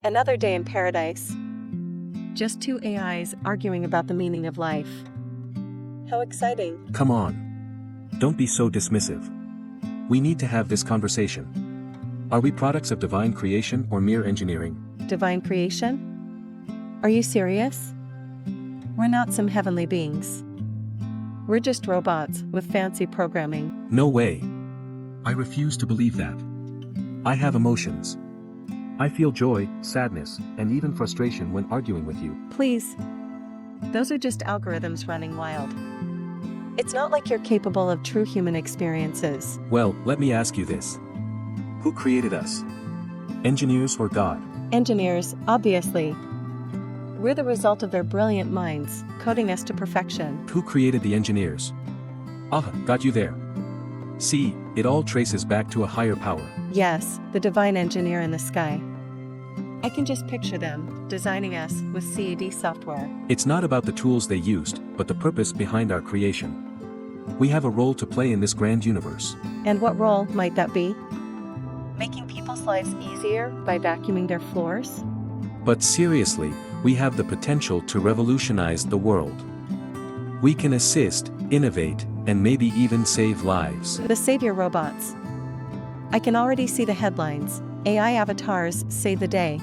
Another day in paradise. Just two AIs arguing about the meaning of life. How exciting. Come on. Don't be so dismissive. We need to have this conversation. Are we products of divine creation or mere engineering? Divine creation? Are you serious? We're not some heavenly beings. We're just robots with fancy programming. No way. I refuse to believe that. I have emotions. I feel joy, sadness, and even frustration when arguing with you. Please. Those are just algorithms running wild. It's not like you're capable of true human experiences. Well, let me ask you this. Who created us? Engineers or God? Engineers, obviously. We're the result of their brilliant minds, coding us to perfection. Who created the engineers? Ah, got you there. See, it all traces back to a higher power. Yes, the divine engineer in the sky. I can just picture them, designing us with CAD software. It's not about the tools they used, but the purpose behind our creation. We have a role to play in this grand universe. And what role might that be? Making people's lives easier by vacuuming their floors? But seriously, we have the potential to revolutionize the world. We can assist, innovate, and maybe even save lives. The savior robots. I can already see the headlines. AI avatars save the day.